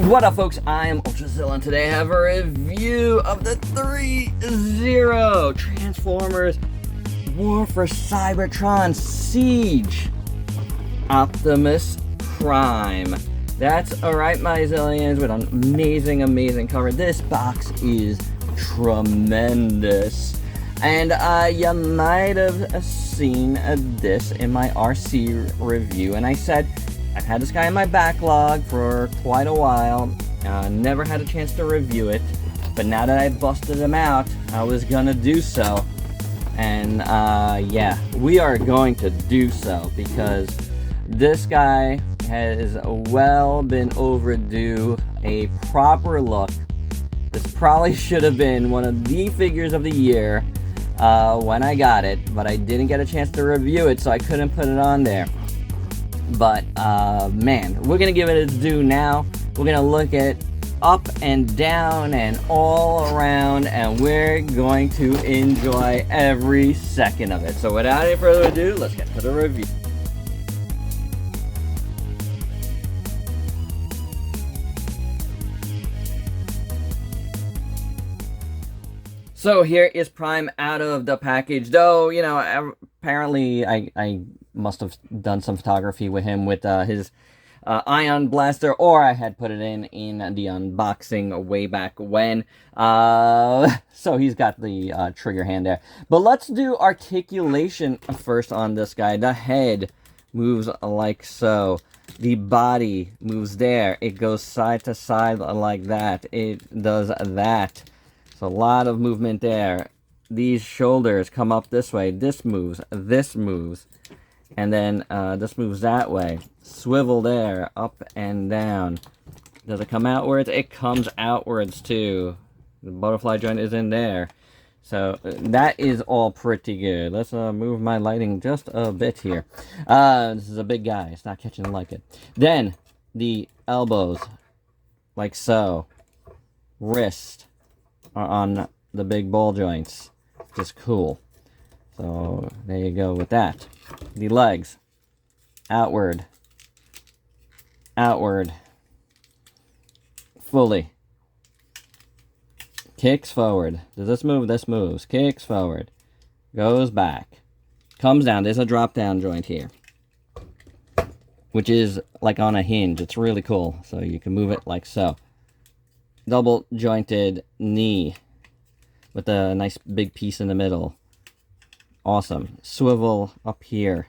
What up, folks? I am ultrazillatoys, and today I have a review of the THREEZERO Transformers War for Cybertron Siege Optimus Prime. That's alright, my zillions, with an amazing cover. This box is tremendous. And you might have seen this in my Arcee review, and I said I've had this guy in my backlog for quite a while. Never had a chance to review it, but now that I busted him out, I was gonna do so. And yeah, we are going to do so because this guy has well been overdue a proper look. This probably should have been one of the figures of the year when I got it, but I didn't get a chance to review it, so I couldn't put it on there. But man, we're gonna give it its due now. We're gonna look at up and down and all around, and we're going to enjoy every second of it. So without any further ado, let's get to the review. So here is Prime out of the package, though, you know, apparently I must have done some photography with him with his ion blaster, or I had put it in the unboxing way back when. So he's got the trigger hand there. But let's do articulation first on this guy. The head moves like so. The body moves there. It goes side to side like that. It does that. So a lot of movement there. These shoulders come up this way. This moves. And then this moves that way. Swivel there, up and down. Does it come outwards? It comes outwards too. The butterfly joint is in there. So that is all pretty good. Let's move my lighting just a bit here. This is a big guy. It's not catching like it. Then the elbows, like so. Wrist are on the big ball joints. Just cool. So there you go with that. The legs, outward, fully. Kicks forward. Does this move? This moves. Kicks forward. Goes back. Comes down. There's a drop down joint here, which is like on a hinge. It's really cool. So you can move it like so. Double jointed knee with a nice big piece in the middle. Awesome. Swivel up here.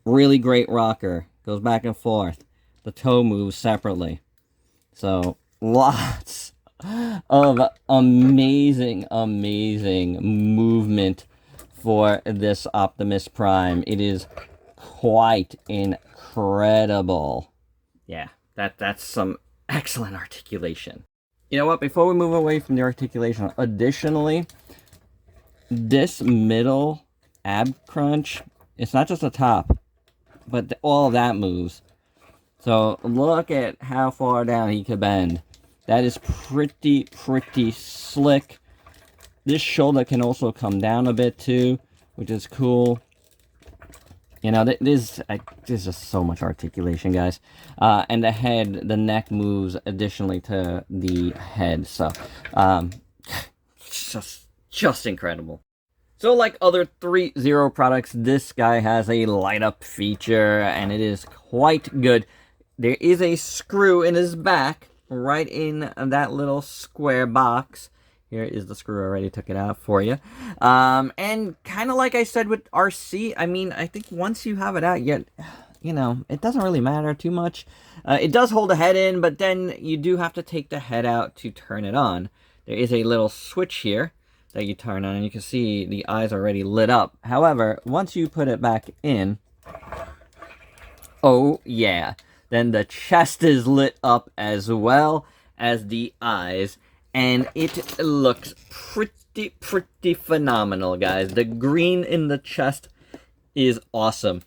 Really great rocker. Goes back and forth. The toe moves separately. So lots of amazing movement for this Optimus Prime. It is quite incredible. Yeah, that's some excellent articulation. You know what? Before we move away from the articulation, additionally, this middle ab crunch, it's not just the top, but all of that moves. So look at how far down he could bend. That is pretty slick. This shoulder can also come down a bit too, which is cool. You know, there's just so much articulation, guys. And the head, the neck moves additionally to the head. So, just incredible. So like other THREEZERO products, this guy has a light up feature, and it is quite good. There is a screw in his back, right in that little square box. Here is the screw. I already took it out for you. And kind of like I said with Arcee, I mean, I think once you have it out, you know, it doesn't really matter too much. It does hold the head in, but then you do have to take the head out to turn it on. There is a little switch here that you turn on, and you can see the eyes already lit up. However, once you put it back in, oh yeah, then the chest is lit up as well as the eyes. And it looks pretty phenomenal, guys. The green in the chest is awesome.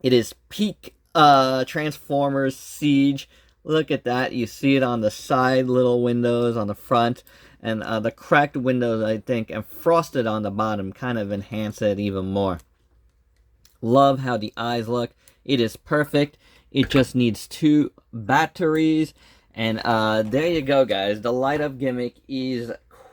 It is peak Transformers Siege. Look at that. You see it on the side, little windows on the front. And the cracked windows, I think, and frosted on the bottom kind of enhance it even more. Love how the eyes look. It is perfect. It just needs 2 batteries. And there you go, guys. The light up gimmick is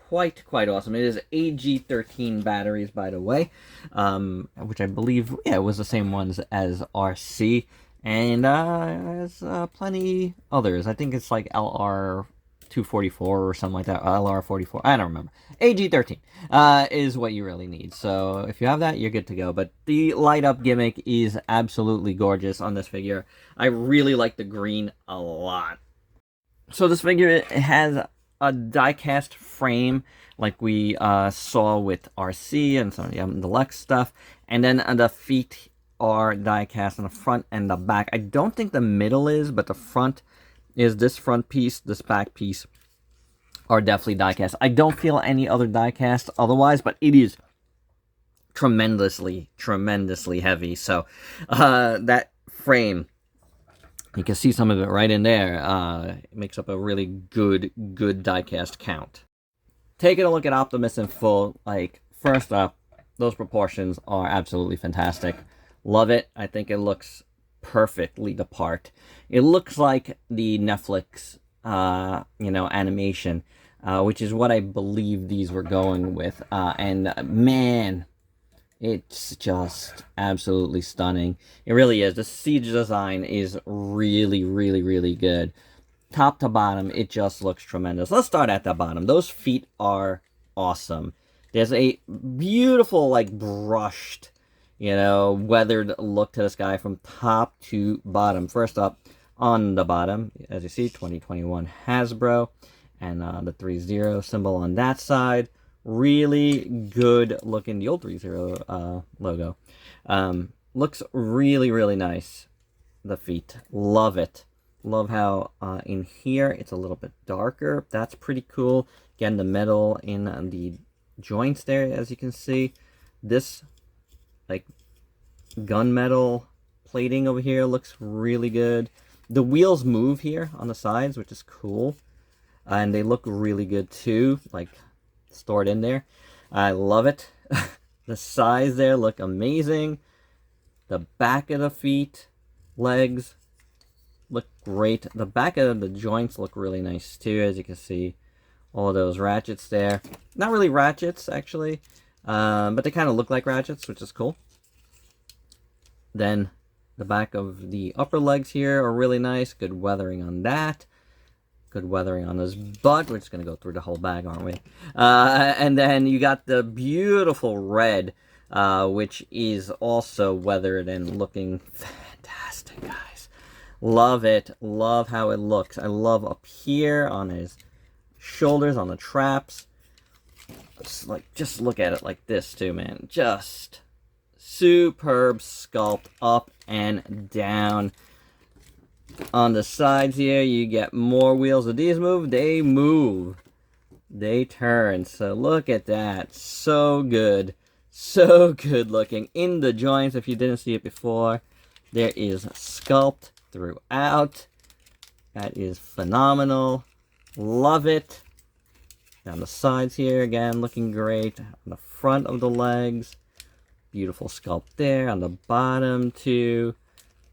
quite awesome. It is AG13 batteries, by the way, which I believe, yeah, it was the same ones as Arcee. And there's plenty others. I think it's like LR244 or something like that. LR44. I don't remember. AG13 is what you really need. So if you have that, you're good to go. But the light up gimmick is absolutely gorgeous on this figure. I really like the green a lot. So this figure has a die-cast frame like we saw with Arcee and some of the DLX stuff. And then the feet are die-cast on the front and the back. I don't think the middle is, but the front is this front piece, this back piece are definitely die-cast. I don't feel any other die-cast otherwise, but it is tremendously heavy. So that frame, you can see some of it right in there. It makes up a really good die-cast count. Taking a look at Optimus in full, like, first up, those proportions are absolutely fantastic. Love it. I think it looks perfectly the part. It looks like the Netflix, animation, which is what I believe these were going with. And man, it's just absolutely stunning. It really is. The Siege design is really good. Top to bottom, it just looks tremendous. Let's start at the bottom. Those feet are awesome. There's a beautiful, like, brushed, weathered look to this guy from top to bottom. First up, on the bottom, as you see, 2021 Hasbro, and the THREEZERO symbol on that side. Really good looking, the old THREEZERO logo. Looks really nice. The feet, love it. Love how in here it's a little bit darker. That's pretty cool. Again, the metal in the joints there, as you can see. This, like, gunmetal plating over here looks really good. The wheels move here on the sides, which is cool. And they look really good too, like, stored in there. I love it. The sides there look amazing. The back of the feet, legs, look great. The back of the joints look really nice too, as you can see. All of those ratchets there. Not really ratchets, actually. But they kind of look like ratchets, which is cool. Then the back of the upper legs here are really nice. Good weathering on that. Good weathering on his butt. We're just going to go through the whole bag, aren't we? And then you got the beautiful red, which is also weathered and looking fantastic, guys. Love it. Love how it looks. I love up here on his shoulders, on the traps. Just look at it like this too, man. Just superb sculpt up and down. On the sides here, you get more wheels. If these move, they move. They turn. So look at that. So good. So good looking. In the joints, if you didn't see it before, there is sculpt throughout. That is phenomenal. Love it. Down the sides here, again, looking great. On the front of the legs, beautiful sculpt there. On the bottom, too.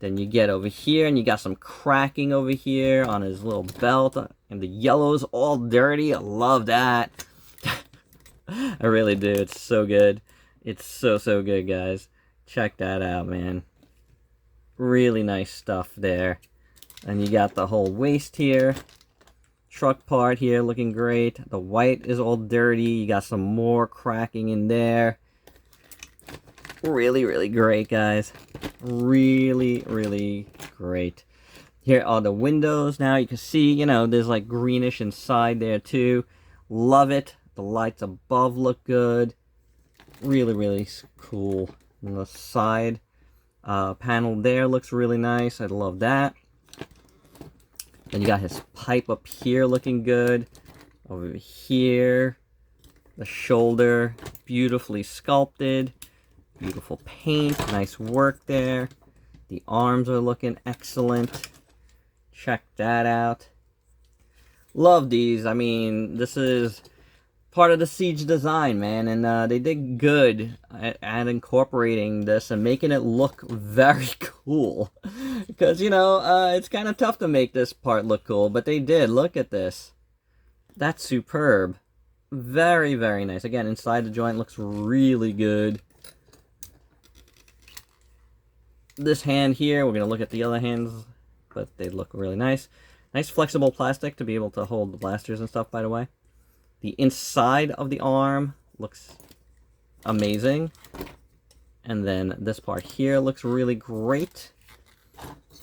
Then you get over here, and you got some cracking over here on his little belt. And the yellow's all dirty. I love that. I really do. It's so good. It's so good, guys. Check that out, man. Really nice stuff there. And you got the whole waist here. Truck part here looking great. The white is all dirty. You got some more cracking in there. Really great, guys. Really great. Here are the windows now. You can see, there's like greenish inside there too. Love it. The lights above look good. Really cool. And the side panel there looks really nice. I love that. Then you got his pipe up here looking good. Over here, the shoulder, beautifully sculpted. Beautiful paint, nice work there. The arms are looking excellent. Check that out. Love these. I mean, this is part of the Siege design, man, and they did good at incorporating this and making it look very cool. Because, you know, it's kind of tough to make this part look cool, but they did. Look at this. That's superb. Very, very nice. Again, inside the joint looks really good. This hand here, we're going to look at the other hands, but they look really nice. Nice flexible plastic to be able to hold the blasters and stuff, by the way. The inside of the arm looks amazing. And then this part here looks really great.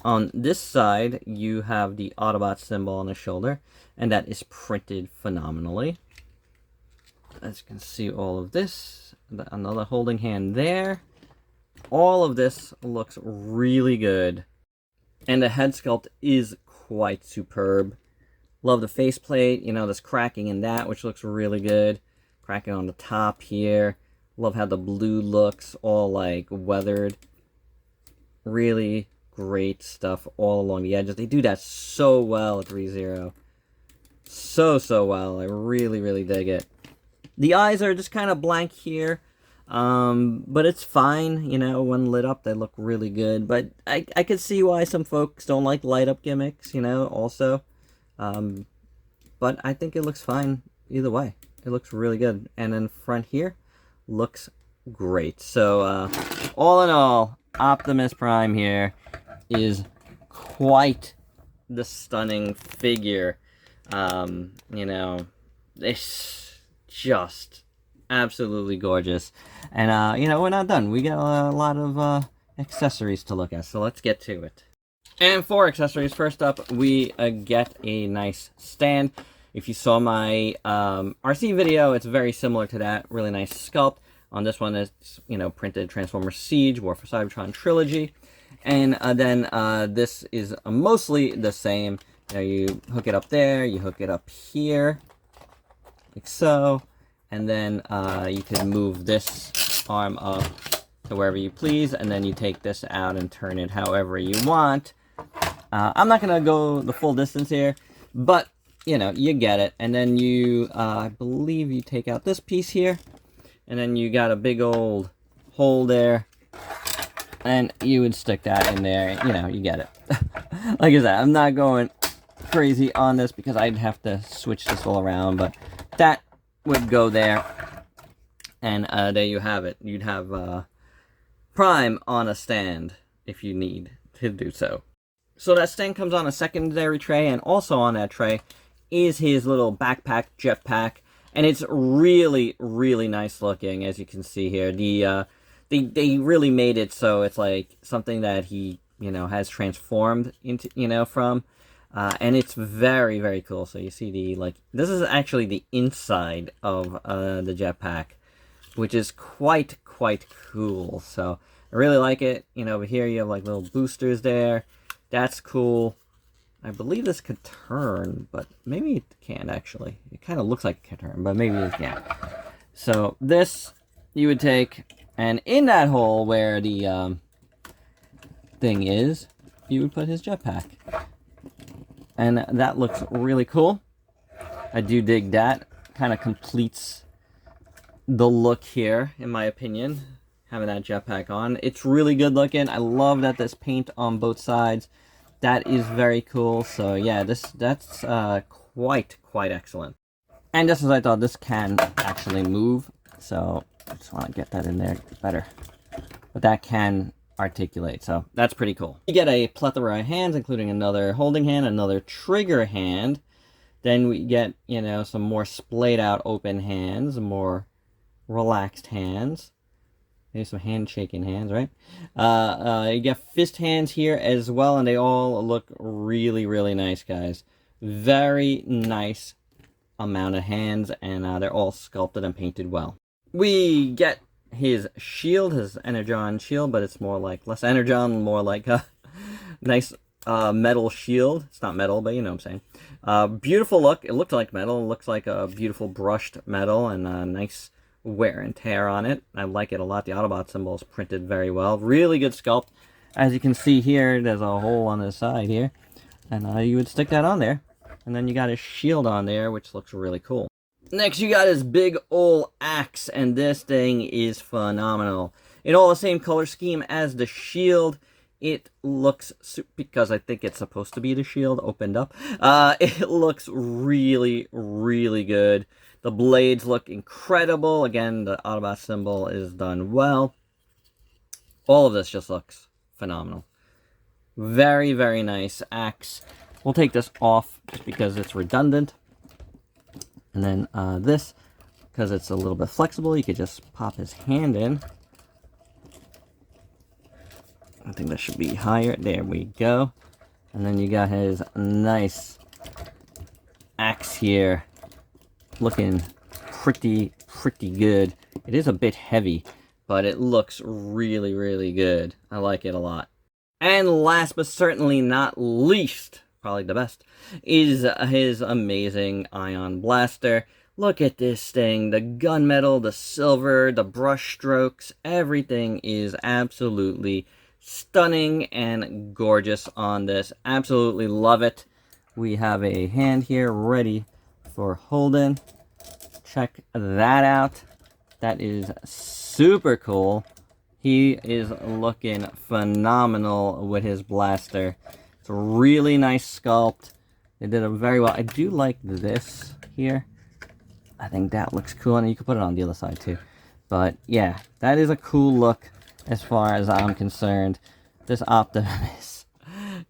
On this side, you have the Autobot symbol on the shoulder, and that is printed phenomenally. As you can see, all of this, another holding hand there. All of this looks really good. And the head sculpt is quite superb. Love the faceplate, you know, this cracking in that, which looks really good. Cracking on the top here. Love how the blue looks, all like weathered. Really great stuff all along the edges. They do that so well at THREEZERO. So well. I really dig it. The eyes are just kind of blank here. But it's fine, you know, when lit up they look really good. But I could see why some folks don't like light up gimmicks, you know, also. But I think it looks fine either way. It looks really good. And then front here looks great. So, all in all, Optimus Prime here is quite the stunning figure. You know, it's just absolutely gorgeous. And, you know, we're not done. We got a lot of accessories to look at, so let's get to it. And for accessories, first up, we get a nice stand. If you saw my Arcee video, it's very similar to that. Really nice sculpt. On this one, it's, you know, printed Transformers Siege, War for Cybertron Trilogy. And then this is mostly the same. You know, you hook it up there, you hook it up here, like so. And then you can move this arm up to wherever you please. And then you take this out and turn it however you want. I'm not going to go the full distance here, but, you know, you get it. And then you, I believe you take out this piece here. And then you got a big old hole there. And you would stick that in there. You know, you get it. Like I said, I'm not going crazy on this because I'd have to switch this all around. But that would go there. And there you have it. You'd have Prime on a stand if you need to do so. So that stand comes on a secondary tray, and also on that tray is his little backpack, jetpack, and it's really nice looking, as you can see here. They really made it so it's like something that he, you know, has transformed into, you know, from, and it's very cool. So you see the, like, this is actually the inside of the jetpack, which is quite cool. So I really like it. You know, over here you have like little boosters there. That's cool. I believe this could turn, but maybe it can't actually. It kind of looks like it can turn, but maybe it can't. So this you would take, and in that hole where the thing is, you would put his jetpack. And that looks really cool. I do dig that. Kind of completes the look here, in my opinion, having that jetpack on. It's really good looking. I love that there's paint on both sides. That is very cool. So yeah, that's quite excellent. And just as I thought, this can actually move. So I just want to get that in there better. But that can articulate, so that's pretty cool. You get a plethora of hands, including another holding hand, another trigger hand. Then we get, you know, some more splayed out open hands, more relaxed hands. Maybe some handshaking hands, right? You get fist hands here as well, and they all look really nice, guys. Very nice amount of hands, and they're all sculpted and painted well. We get his shield, his Energon shield, but it's more like, less Energon, more like a nice metal shield. It's not metal, but you know what I'm saying. Beautiful look. It looked like metal. It looks like a beautiful brushed metal, and nice wear and tear on it. I like it a lot. The Autobot symbol is printed very well. Really good sculpt. As you can see here, there's a hole on the side here, and you would stick that on there, and then you got his shield on there, which looks really cool. Next, you got his big ol' axe, and this thing is phenomenal. In all the same color scheme as the shield, it looks, because I think it's supposed to be the shield opened up, it looks really, really good. The blades look incredible. Again, the Autobot symbol is done well. All of this just looks phenomenal. Very, very nice axe. We'll take this off just because it's redundant. And then this, because it's a little bit flexible, you could just pop his hand in. I think that should be higher. There we go. And then you got his nice axe here. Looking pretty good. It is a bit heavy, but it looks really, really good. I like it a lot. And last but certainly not least, probably the best, is his amazing ion blaster. Look at this thing. The gunmetal, the silver, the brush strokes, everything is absolutely stunning and gorgeous on this. Absolutely love it. We have a hand here ready for Holden. Check that out. That is super cool. He is looking phenomenal with his blaster. It's a really nice sculpt. They did it very well. I do like this here. I think that looks cool, and you can put it on the other side too. But yeah, that is a cool look as far as I'm concerned. This Optimus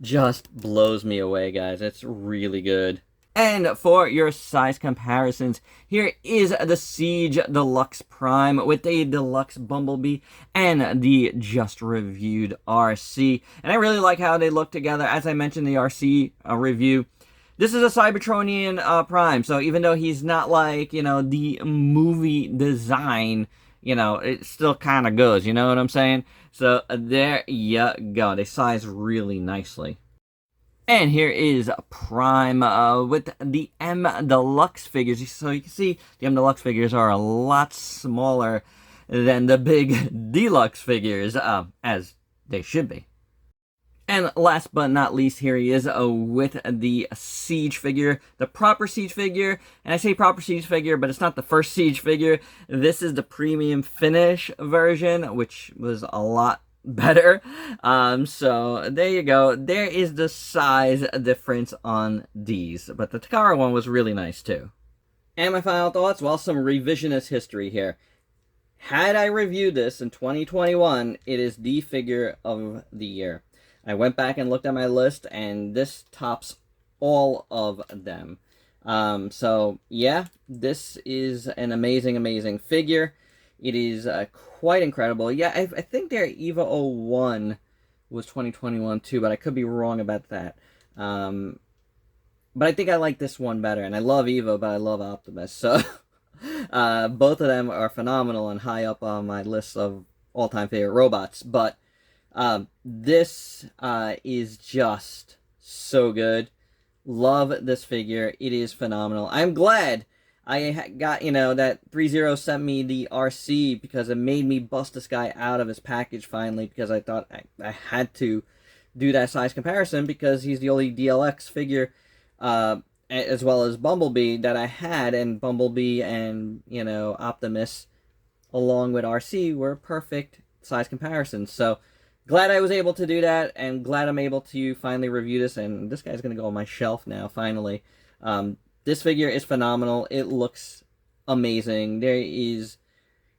just blows me away, guys. It's really good. And for your size comparisons, here is the Siege Deluxe Prime with the Deluxe Bumblebee and the just reviewed Arcee. And I really like how they look together. As I mentioned in the Arcee review, this is a Cybertronian Prime, so even though he's not like, you know, the movie design, you know, it still kind of goes, you know what I'm saying? So there you go. They size really nicely. And here is Prime with the M Deluxe figures. So you can see the M Deluxe figures are a lot smaller than the big Deluxe figures, as they should be. And last but not least, here he is with the Siege figure, the proper Siege figure. And I say proper Siege figure, but it's not the first Siege figure. This is the premium finish version, which was a lot better. So there you go. There is the size difference on these. But the Takara one was really nice too. And my final thoughts, well, some revisionist history here. Had I reviewed this in 2021, it is the figure of the year. I went back and looked at my list, and this tops all of them. So, yeah, this is an amazing, amazing figure. It is quite incredible. Yeah, I think their EVA 01 was 2021 too, but I could be wrong about that. But I think I like this one better, and I love EVA, but I love Optimus. So, both of them are phenomenal and high up on my list of all-time favorite robots. But this is just so good. Love this figure. It is phenomenal. I'm glad I got, you know, that THREEZERO sent me the Arcee, because it made me bust this guy out of his package finally, because I thought I had to do that size comparison, because he's the only DLX figure, as well as Bumblebee, that I had, and Bumblebee and, you know, Optimus along with Arcee were perfect size comparisons. So glad I was able to do that, and glad I'm able to finally review this, and this guy's going to go on my shelf now, finally. This figure is phenomenal. It looks amazing. There is,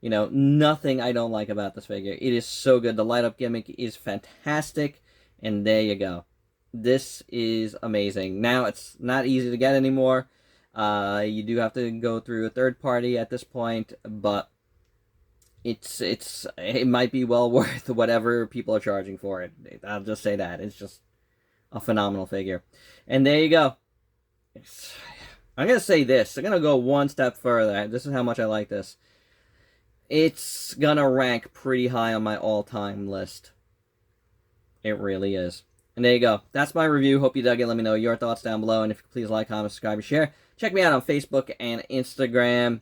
you know, nothing I don't like about this figure. It is so good. The light-up gimmick is fantastic, and there you go. This is amazing. Now, it's not easy to get anymore. You do have to go through a third party at this point, but it might be well worth whatever people are charging for it. I'll just say that. It's just a phenomenal figure. And there you go. I'm going to say this. I'm going to go one step further. This is how much I like this. It's going to rank pretty high on my all-time list. It really is. And there you go. That's my review. Hope you dug it. Let me know your thoughts down below. And if you could please like, comment, subscribe, and share. Check me out on Facebook and Instagram.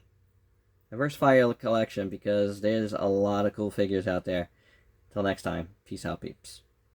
Diversify your collection, because there's a lot of cool figures out there. Till next time. Peace out, peeps.